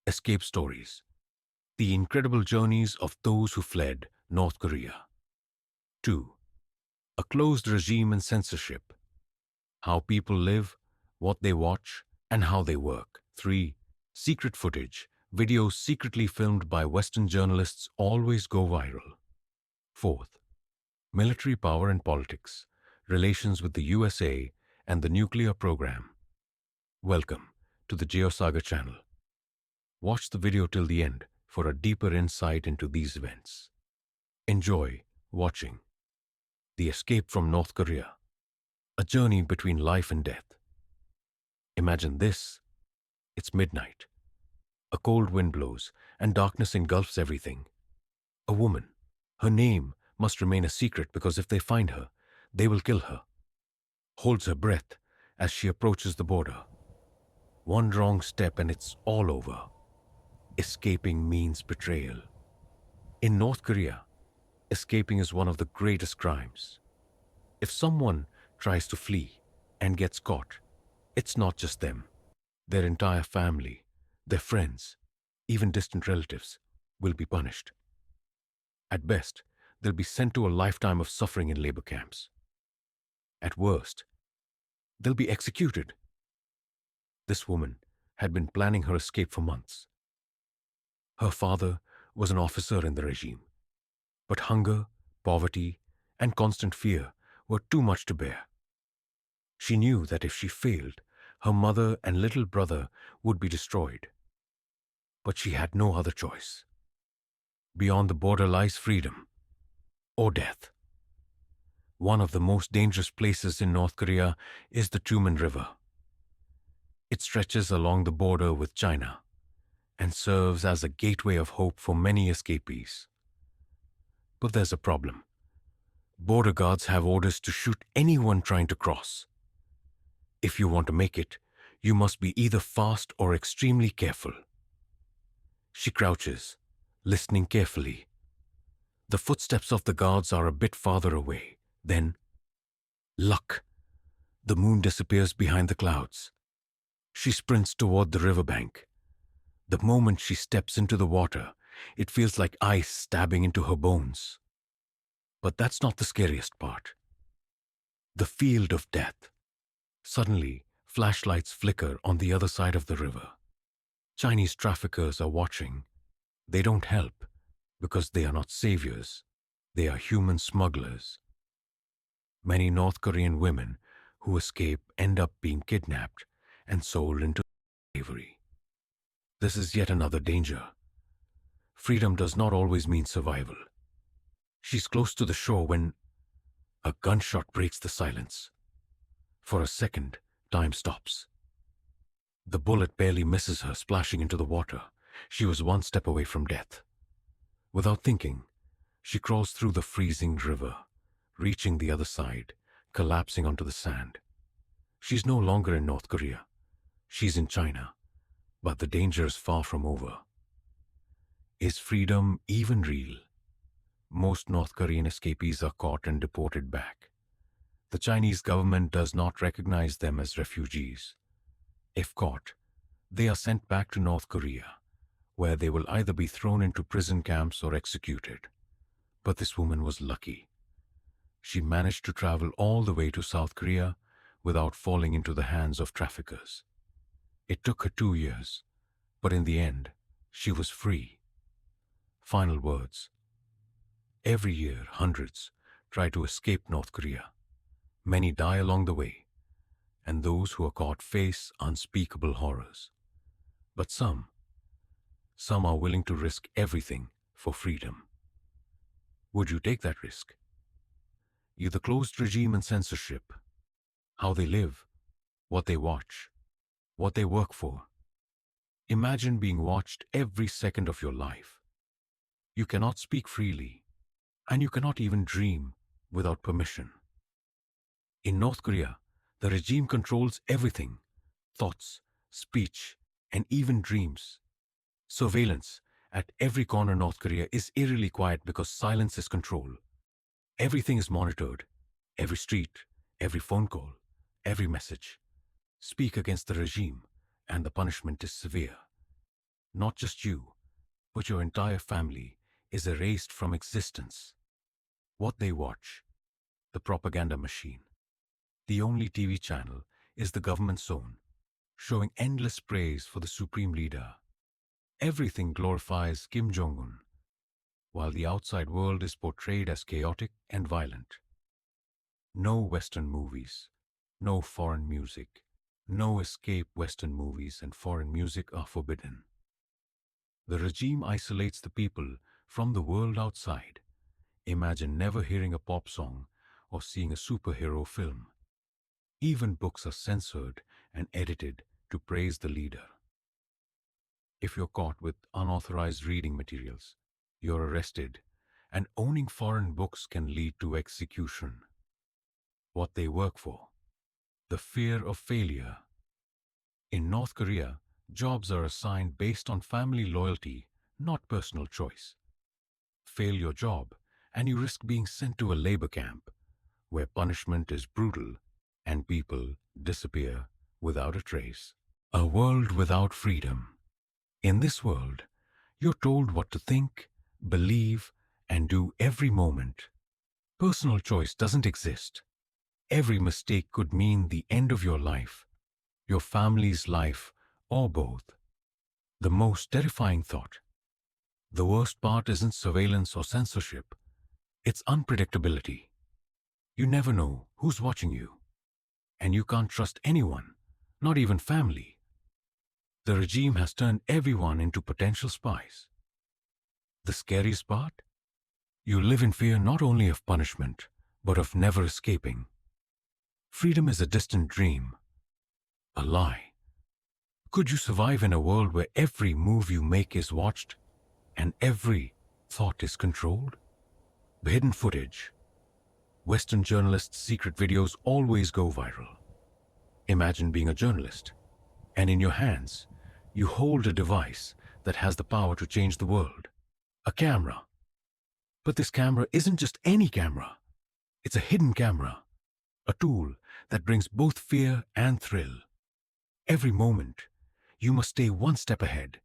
Escape Stories: The Incredible Journeys of Those Who Fled North Korea. 2. A Closed Regime and Censorship: How People Live, What They Watch, and How They Work. 3. Secret Footage: Videos secretly filmed by Western journalists always go viral. 4th. Military Power and Politics: Relations with the USA and the Nuclear Program. Welcome to the GeoSaga channel. Watch the video till the end for a deeper insight into these events. Enjoy watching. The Escape from North Korea: A Journey Between Life and Death. Imagine this. It's midnight. A cold wind blows and darkness engulfs everything. A woman. Her name must remain a secret because if they find her, they will kill her. Holds her breath as she approaches the border. One wrong step and it's all over. Escaping means betrayal. In North Korea, escaping is one of the greatest crimes. If someone tries to flee and gets caught, it's not just them. Their entire family, their friends, even distant relatives will be punished. At best, they'll be sent to a lifetime of suffering in labor camps. At worst, they'll be executed. This woman had been planning her escape for months. Her father was an officer in the regime, but hunger, poverty, and constant fear were too much to bear. She knew that if she failed, her mother and little brother would be destroyed. But she had no other choice. Beyond the border lies freedom or death. One of the most dangerous places in North Korea is the Tumen River. It stretches along the border with China and serves as a gateway of hope for many escapees. But there's a problem. Border guards have orders to shoot anyone trying to cross. If you want to make it, you must be either fast or extremely careful. She crouches, listening carefully. The footsteps of the guards are a bit farther away. Then, luck. The moon disappears behind the clouds. She sprints toward the riverbank. The moment she steps into the water, it feels like ice stabbing into her bones. But that's not the scariest part. The field of death. Suddenly, flashlights flicker on the other side of the river. Chinese traffickers are watching. They don't help because they are not saviors. They are human smugglers. Many North Korean women who escape end up being kidnapped and sold into slavery. This is yet another danger. Freedom does not always mean survival. She's close to the shore when a gunshot breaks the silence. For a second, time stops. The bullet barely misses her, splashing into the water. She was one step away from death. Without thinking, she crawls through the freezing river, reaching the other side, collapsing onto the sand. She's no longer in North Korea. She's in China. But the danger is far from over. Is freedom even real? Most North Korean escapees are caught and deported back. The Chinese government does not recognize them as refugees. If caught, they are sent back to North Korea, where they will either be thrown into prison camps or executed. But this woman was lucky. She managed to travel all the way to South Korea without falling into the hands of traffickers. It took her 2 years, but in the end, she was free. Final words. Every year, hundreds try to escape North Korea. Many die along the way, and those who are caught face unspeakable horrors. But some are willing to risk everything for freedom. Would you take that risk? The closed regime and censorship: how they live, what they watch, what they work for. Imagine being watched every second of your life. You cannot speak freely, and you cannot even dream without permission. In North Korea, the regime controls everything: thoughts, speech, and even dreams. Surveillance at every corner in North Korea is eerily quiet because silence is control. Everything is monitored. Every street, every phone call, every message. Speak against the regime, and the punishment is severe. Not just you, but your entire family is erased from existence. What they watch, the propaganda machine. The only TV channel is the government's own, showing endless praise for the supreme leader. Everything glorifies Kim Jong-un, while the outside world is portrayed as chaotic and violent. No Western movies, no foreign music, no escape. Western movies and foreign music are forbidden. The regime isolates the people from the world outside. Imagine never hearing a pop song or seeing a superhero film. Even books are censored and edited to praise the leader. If you're caught with unauthorized reading materials, you're arrested, and owning foreign books can lead to execution. What they work for? The fear of failure. In North Korea, jobs are assigned based on family loyalty, not personal choice. Fail your job, and you risk being sent to a labor camp, where punishment is brutal and people disappear without a trace. A world without freedom. In this world, you're told what to think, believe, and do every moment. Personal choice doesn't exist. Every mistake could mean the end of your life, your family's life, or both. The most terrifying thought. The worst part isn't surveillance or censorship. It's unpredictability. You never know who's watching you. And you can't trust anyone, not even family. The regime has turned everyone into potential spies. The scariest part? You live in fear not only of punishment, but of never escaping. Freedom is a distant dream, a lie. Could you survive in a world where every move you make is watched and every thought is controlled? The hidden footage. Western journalists' secret videos always go viral. Imagine being a journalist, and in your hands, you hold a device that has the power to change the world. A camera. But this camera isn't just any camera. It's a hidden camera. A tool that brings both fear and thrill. Every moment, you must stay one step ahead,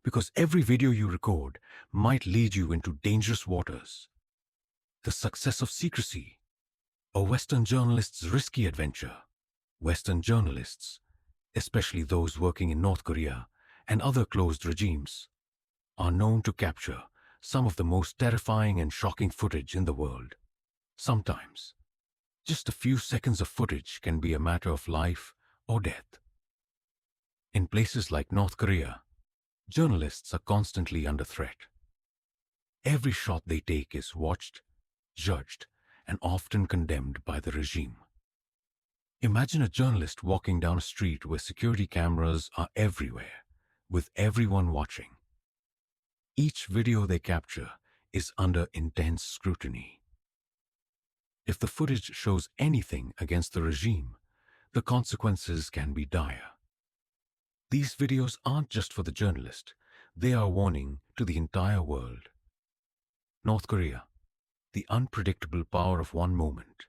because every video you record might lead you into dangerous waters. The success of secrecy. A Western journalist's risky adventure. Western journalists, especially those working in North Korea and other closed regimes, are known to capture some of the most terrifying and shocking footage in the world. Sometimes, just a few seconds of footage can be a matter of life or death. In places like North Korea, journalists are constantly under threat. Every shot they take is watched, judged, and often condemned by the regime. Imagine a journalist walking down a street where security cameras are everywhere, with everyone watching. Each video they capture is under intense scrutiny. If the footage shows anything against the regime, the consequences can be dire. These videos aren't just for the journalist, they are a warning to the entire world. North Korea, the unpredictable power of one moment.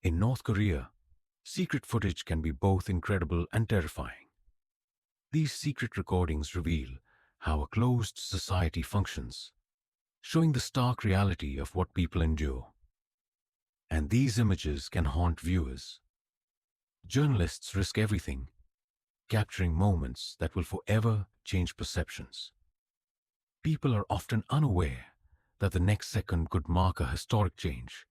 In North Korea, secret footage can be both incredible and terrifying. These secret recordings reveal how a closed society functions, showing the stark reality of what people endure. And these images can haunt viewers. Journalists risk everything, capturing moments that will forever change perceptions. People are often unaware that the next second could mark a historic change,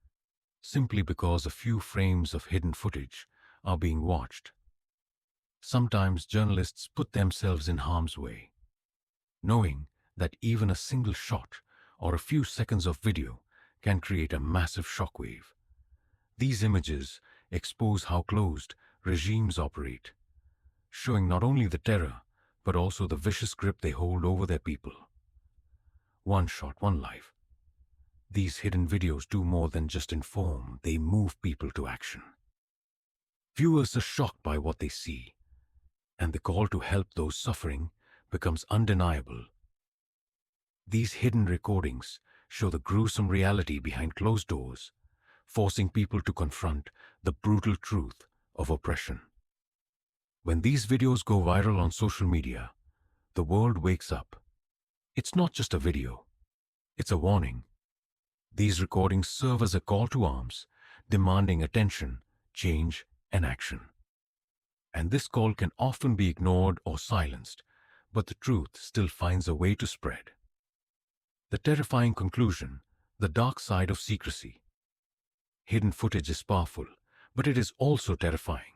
simply because a few frames of hidden footage are being watched. Sometimes journalists put themselves in harm's way, knowing that even a single shot or a few seconds of video can create a massive shockwave. These images expose how closed regimes operate, showing not only the terror, but also the vicious grip they hold over their people. One shot, one life. These hidden videos do more than just inform, they move people to action. Viewers are shocked by what they see, and the call to help those suffering becomes undeniable. These hidden recordings show the gruesome reality behind closed doors, forcing people to confront the brutal truth of oppression. When these videos go viral on social media, the world wakes up. It's not just a video, it's a warning. These recordings serve as a call to arms, demanding attention, change, and action. And this call can often be ignored or silenced, but the truth still finds a way to spread. The terrifying conclusion, the dark side of secrecy. Hidden footage is powerful, but it is also terrifying.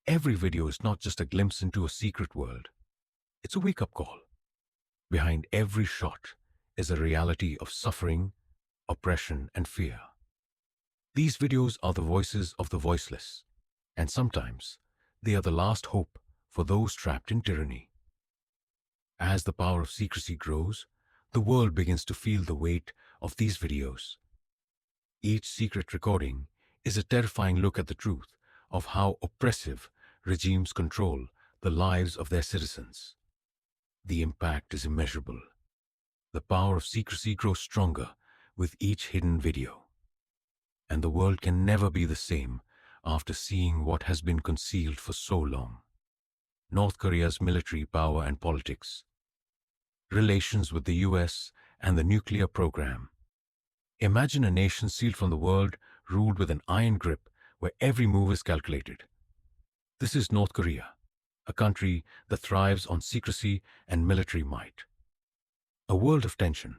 Every video is not just a glimpse into a secret world. It's a wake-up call. Behind every shot is a reality of suffering, oppression, and fear. These videos are the voices of the voiceless, and sometimes they are the last hope for those trapped in tyranny. As the power of secrecy grows, the world begins to feel the weight of these videos. Each secret recording is a terrifying look at the truth of how oppressive regimes control the lives of their citizens. The impact is immeasurable. The power of secrecy grows stronger with each hidden video. And the world can never be the same after seeing what has been concealed for so long. North Korea's military power and politics. Relations with the US and the nuclear program. Imagine a nation sealed from the world, ruled with an iron grip where every move is calculated. This is North Korea, a country that thrives on secrecy and military might. A world of tension.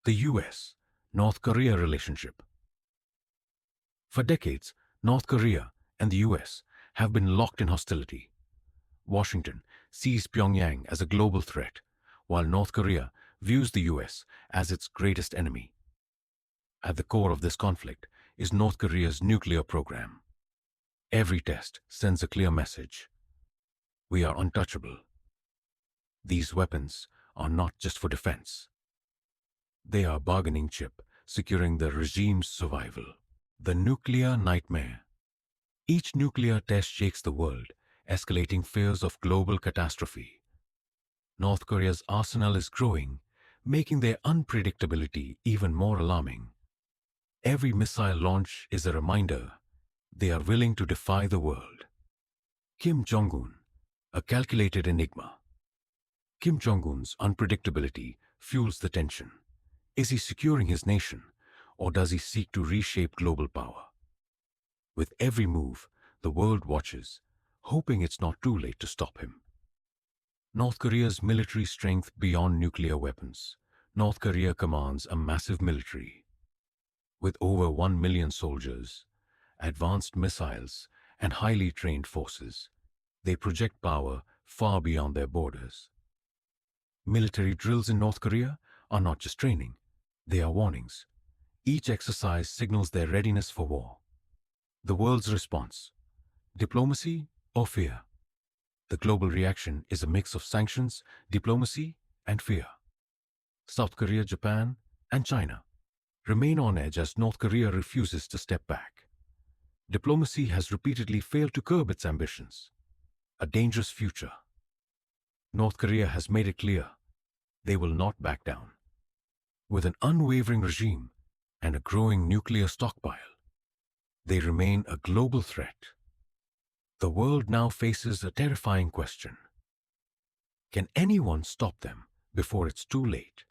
The US-North Korea relationship. For decades, North Korea and the US have been locked in hostility. Washington sees Pyongyang as a global threat, while North Korea views the US as its greatest enemy. At the core of this conflict is North Korea's nuclear program. Every test sends a clear message. We are untouchable. These weapons are not just for defense. They are a bargaining chip securing the regime's survival. The nuclear nightmare. Each nuclear test shakes the world, escalating fears of global catastrophe. North Korea's arsenal is growing, making their unpredictability even more alarming. Every missile launch is a reminder they are willing to defy the world. Kim Jong-un, a calculated enigma. Kim Jong-un's unpredictability fuels the tension. Is he securing his nation, or does he seek to reshape global power? With every move, the world watches, hoping it's not too late to stop him. North Korea's military strength beyond nuclear weapons. North Korea commands a massive military. With over 1 million soldiers, advanced missiles, and highly trained forces, they project power far beyond their borders. Military drills in North Korea are not just training, they are warnings. Each exercise signals their readiness for war. The world's response: diplomacy or fear? The global reaction is a mix of sanctions, diplomacy, and fear. South Korea, Japan, and China remain on edge as North Korea refuses to step back. Diplomacy has repeatedly failed to curb its ambitions. A dangerous future. North Korea has made it clear they will not back down. With an unwavering regime and a growing nuclear stockpile, they remain a global threat. The world now faces a terrifying question. Can anyone stop them before it's too late?